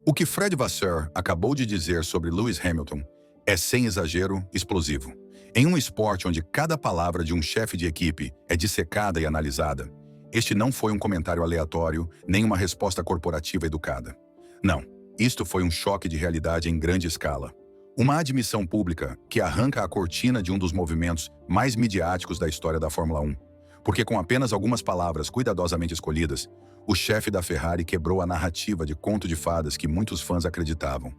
O que Fred Vasseur acabou de dizer sobre Lewis Hamilton é, sem exagero, explosivo. Em um esporte onde cada palavra de um chefe de equipe é dissecada e analisada, este não foi um comentário aleatório, nem uma resposta corporativa educada. Não, isto foi um choque de realidade em grande escala. Uma admissão pública que arranca a cortina de um dos movimentos mais midiáticos da história da Fórmula 1. Porque com apenas algumas palavras cuidadosamente escolhidas, o chefe da Ferrari quebrou a narrativa de conto de fadas que muitos fãs acreditavam.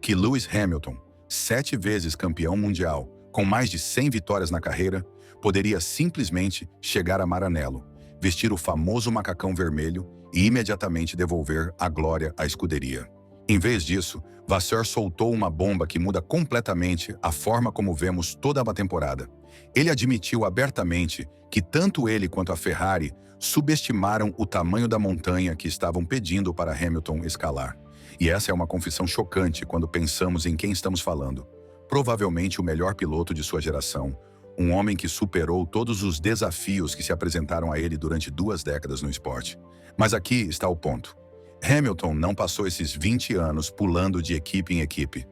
Que Lewis Hamilton, 7 vezes campeão mundial, com mais de 100 vitórias na carreira, poderia simplesmente chegar a Maranello, vestir o famoso macacão vermelho e imediatamente devolver a glória à escuderia. Em vez disso, Vasseur soltou uma bomba que muda completamente a forma como vemos toda a temporada. Ele admitiu abertamente que tanto ele quanto a Ferrari subestimaram o tamanho da montanha que estavam pedindo para Hamilton escalar. E essa é uma confissão chocante quando pensamos em quem estamos falando. Provavelmente o melhor piloto de sua geração, um homem que superou todos os desafios que se apresentaram a ele durante 2 décadas no esporte. Mas aqui está o ponto. Hamilton não passou esses 20 anos pulando de equipe em equipe.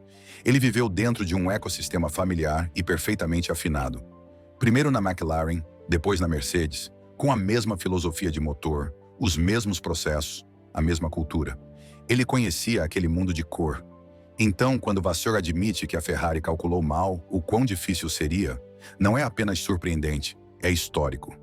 Ele viveu dentro de um ecossistema familiar e perfeitamente afinado. Primeiro na McLaren, depois na Mercedes, com a mesma filosofia de motor, os mesmos processos, a mesma cultura. Ele conhecia aquele mundo de cor. Então, quando Vasseur admite que a Ferrari calculou mal o quão difícil seria, não é apenas surpreendente, é histórico.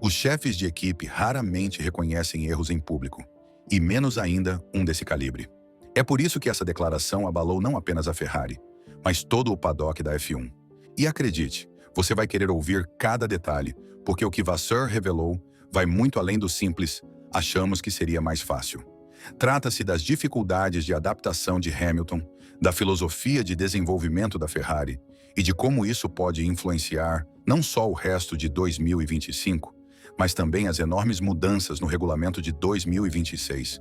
Os chefes de equipe raramente reconhecem erros em público, e menos ainda um desse calibre. É por isso que essa declaração abalou não apenas a Ferrari, mas todo o paddock da F1. E acredite, você vai querer ouvir cada detalhe, porque o que Vasseur revelou vai muito além do simples "achamos que seria mais fácil". Trata-se das dificuldades de adaptação de Hamilton, da filosofia de desenvolvimento da Ferrari e de como isso pode influenciar não só o resto de 2025, mas também as enormes mudanças no regulamento de 2026.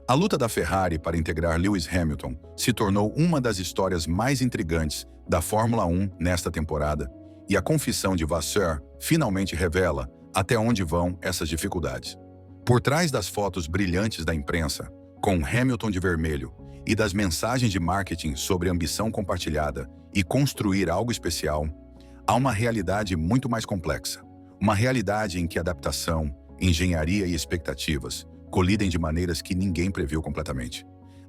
A luta da Ferrari para integrar Lewis Hamilton se tornou uma das histórias mais intrigantes da Fórmula 1 nesta temporada, e a confissão de Vasseur finalmente revela até onde vão essas dificuldades. Por trás das fotos brilhantes da imprensa, com Hamilton de vermelho, e das mensagens de marketing sobre ambição compartilhada e construir algo especial, há uma realidade muito mais complexa. Uma realidade em que adaptação, engenharia e expectativas colidem de maneiras que ninguém previu completamente.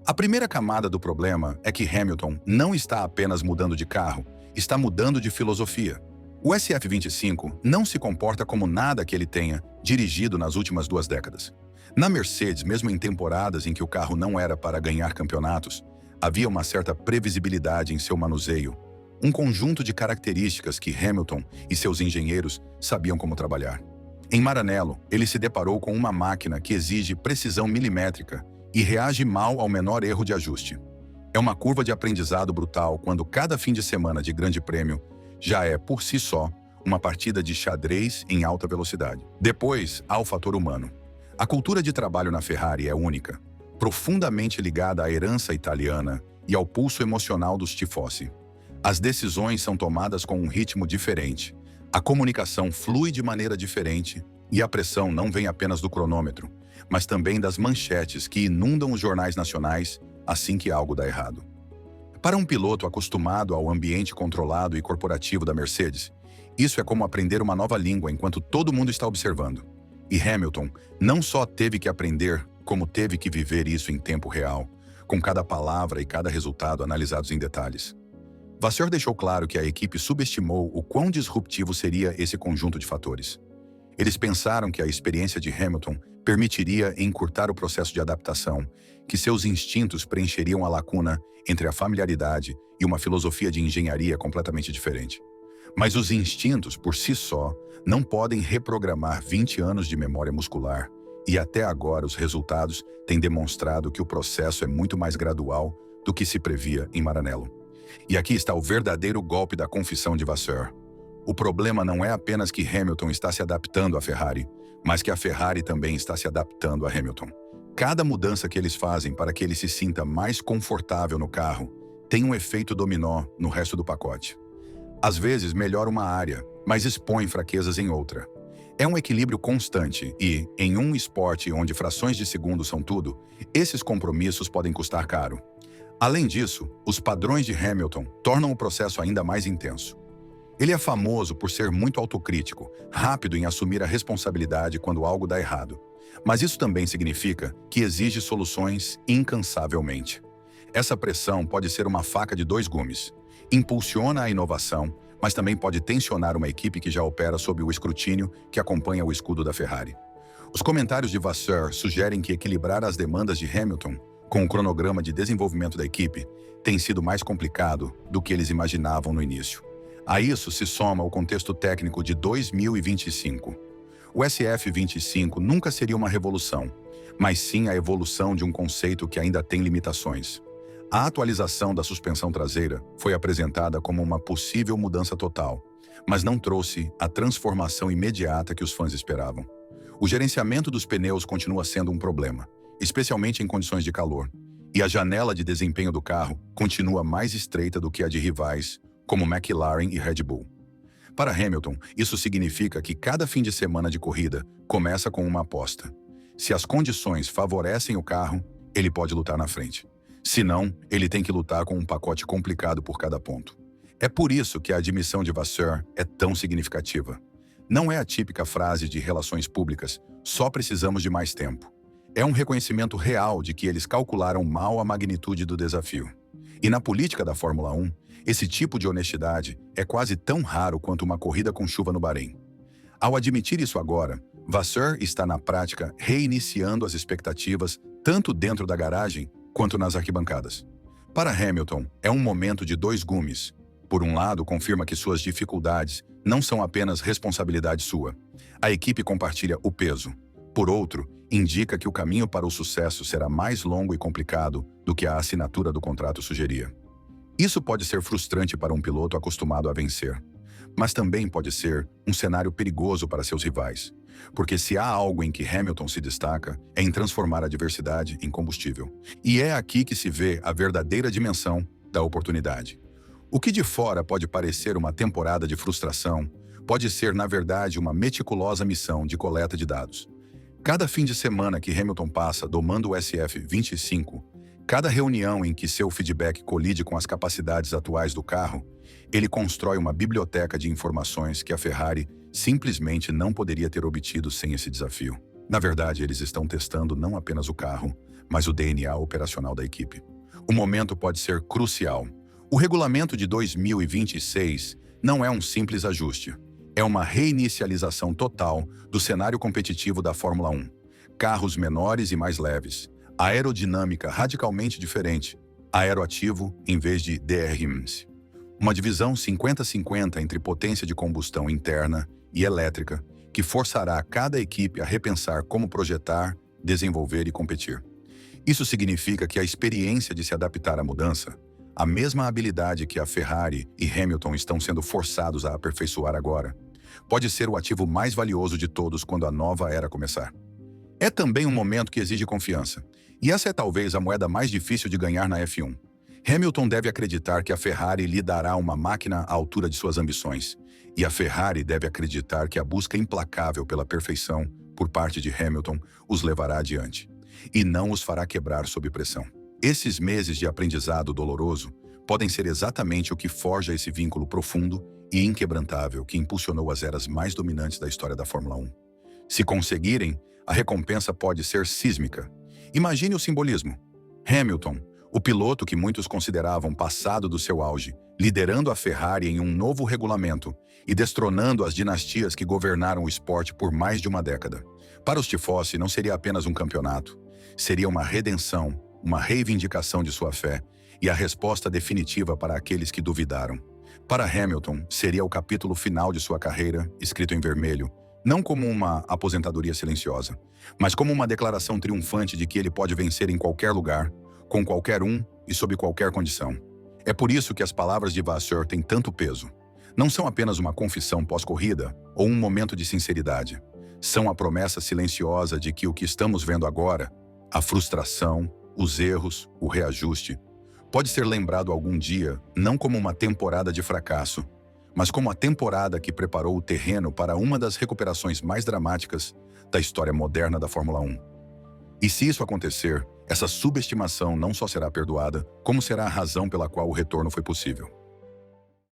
A primeira camada do problema é que Hamilton não está apenas mudando de carro, está mudando de filosofia. O SF25 não se comporta como nada que ele tenha dirigido nas últimas 2 décadas. Na Mercedes, mesmo em temporadas em que o carro não era para ganhar campeonatos, havia uma certa previsibilidade em seu manuseio, um conjunto de características que Hamilton e seus engenheiros sabiam como trabalhar. Em Maranello, ele se deparou com uma máquina que exige precisão milimétrica e reage mal ao menor erro de ajuste. É uma curva de aprendizado brutal quando cada fim de semana de grande prêmio já é, por si só, uma partida de xadrez em alta velocidade. Depois, há o fator humano. A cultura de trabalho na Ferrari é única, profundamente ligada à herança italiana e ao pulso emocional dos tifosi. As decisões são tomadas com um ritmo diferente, a comunicação flui de maneira diferente e a pressão não vem apenas do cronômetro, mas também das manchetes que inundam os jornais nacionais assim que algo dá errado. Para um piloto acostumado ao ambiente controlado e corporativo da Mercedes, isso é como aprender uma nova língua enquanto todo mundo está observando. E Hamilton não só teve que aprender, como teve que viver isso em tempo real, com cada palavra e cada resultado analisados em detalhes. Vasseur deixou claro que a equipe subestimou o quão disruptivo seria esse conjunto de fatores. Eles pensaram que a experiência de Hamilton permitiria encurtar o processo de adaptação, que seus instintos preencheriam a lacuna entre a familiaridade e uma filosofia de engenharia completamente diferente. Mas os instintos, por si só, não podem reprogramar 20 anos de memória muscular, e até agora os resultados têm demonstrado que o processo é muito mais gradual do que se previa em Maranello. E aqui está o verdadeiro golpe da confissão de Vasseur. O problema não é apenas que Hamilton está se adaptando à Ferrari, mas que a Ferrari também está se adaptando a Hamilton. Cada mudança que eles fazem para que ele se sinta mais confortável no carro tem um efeito dominó no resto do pacote. Às vezes melhora uma área, mas expõe fraquezas em outra. É um equilíbrio constante e, em um esporte onde frações de segundo são tudo, esses compromissos podem custar caro. Além disso, os padrões de Hamilton tornam o processo ainda mais intenso. Ele é famoso por ser muito autocrítico, rápido em assumir a responsabilidade quando algo dá errado. Mas isso também significa que exige soluções incansavelmente. Essa pressão pode ser uma faca de dois gumes. Impulsiona a inovação, mas também pode tensionar uma equipe que já opera sob o escrutínio que acompanha o escudo da Ferrari. Os comentários de Vasseur sugerem que equilibrar as demandas de Hamilton com o cronograma de desenvolvimento da equipe tem sido mais complicado do que eles imaginavam no início. A isso se soma o contexto técnico de 2025. O SF25 nunca seria uma revolução, mas sim a evolução de um conceito que ainda tem limitações. A atualização da suspensão traseira foi apresentada como uma possível mudança total, mas não trouxe a transformação imediata que os fãs esperavam. O gerenciamento dos pneus continua sendo um problema, especialmente em condições de calor, e a janela de desempenho do carro continua mais estreita do que a de rivais, como McLaren e Red Bull. Para Hamilton, isso significa que cada fim de semana de corrida começa com uma aposta. Se as condições favorecem o carro, ele pode lutar na frente. Se não, ele tem que lutar com um pacote complicado por cada ponto. É por isso que a admissão de Vasseur é tão significativa. Não é a típica frase de relações públicas, só precisamos de mais tempo. É um reconhecimento real de que eles calcularam mal a magnitude do desafio. E na política da Fórmula 1, esse tipo de honestidade é quase tão raro quanto uma corrida com chuva no Bahrein. Ao admitir isso agora, Vasseur está na prática reiniciando as expectativas tanto dentro da garagem quanto nas arquibancadas. Para Hamilton, é um momento de dois gumes. Por um lado, confirma que suas dificuldades não são apenas responsabilidade sua. A equipe compartilha o peso. Por outro, indica que o caminho para o sucesso será mais longo e complicado do que a assinatura do contrato sugeria. Isso pode ser frustrante para um piloto acostumado a vencer, mas também pode ser um cenário perigoso para seus rivais, porque se há algo em que Hamilton se destaca, é em transformar a adversidade em combustível. E é aqui que se vê a verdadeira dimensão da oportunidade. O que de fora pode parecer uma temporada de frustração, pode ser, na verdade, uma meticulosa missão de coleta de dados. Cada fim de semana que Hamilton passa domando o SF25, cada reunião em que seu feedback colide com as capacidades atuais do carro, ele constrói uma biblioteca de informações que a Ferrari simplesmente não poderia ter obtido sem esse desafio. Na verdade, eles estão testando não apenas o carro, mas o DNA operacional da equipe. O momento pode ser crucial. O regulamento de 2026 não é um simples ajuste. É uma reinicialização total do cenário competitivo da Fórmula 1. Carros menores e mais leves. Aerodinâmica radicalmente diferente. Aeroativo em vez de DRMs. Uma divisão 50-50 entre potência de combustão interna e elétrica, que forçará cada equipe a repensar como projetar, desenvolver e competir. Isso significa que a experiência de se adaptar à mudança, a mesma habilidade que a Ferrari e Hamilton estão sendo forçados a aperfeiçoar agora, pode ser o ativo mais valioso de todos quando a nova era começar. É também um momento que exige confiança, e essa é talvez a moeda mais difícil de ganhar na F1. Hamilton deve acreditar que a Ferrari lhe dará uma máquina à altura de suas ambições, e a Ferrari deve acreditar que a busca implacável pela perfeição por parte de Hamilton os levará adiante, e não os fará quebrar sob pressão. Esses meses de aprendizado doloroso podem ser exatamente o que forja esse vínculo profundo e inquebrantável que impulsionou as eras mais dominantes da história da Fórmula 1. Se conseguirem, a recompensa pode ser sísmica. Imagine o simbolismo. Hamilton, o piloto que muitos consideravam passado do seu auge, liderando a Ferrari em um novo regulamento e destronando as dinastias que governaram o esporte por mais de uma década. Para os tifosi, não seria apenas um campeonato. Seria uma redenção, uma reivindicação de sua fé e a resposta definitiva para aqueles que duvidaram. Para Hamilton, seria o capítulo final de sua carreira, escrito em vermelho, não como uma aposentadoria silenciosa, mas como uma declaração triunfante de que ele pode vencer em qualquer lugar, com qualquer um e sob qualquer condição. É por isso que as palavras de Vasseur têm tanto peso. Não são apenas uma confissão pós-corrida ou um momento de sinceridade. São a promessa silenciosa de que o que estamos vendo agora, a frustração, os erros, o reajuste, pode ser lembrado algum dia não como uma temporada de fracasso, mas como a temporada que preparou o terreno para uma das recuperações mais dramáticas da história moderna da Fórmula 1. E se isso acontecer, essa subestimação não só será perdoada, como será a razão pela qual o retorno foi possível.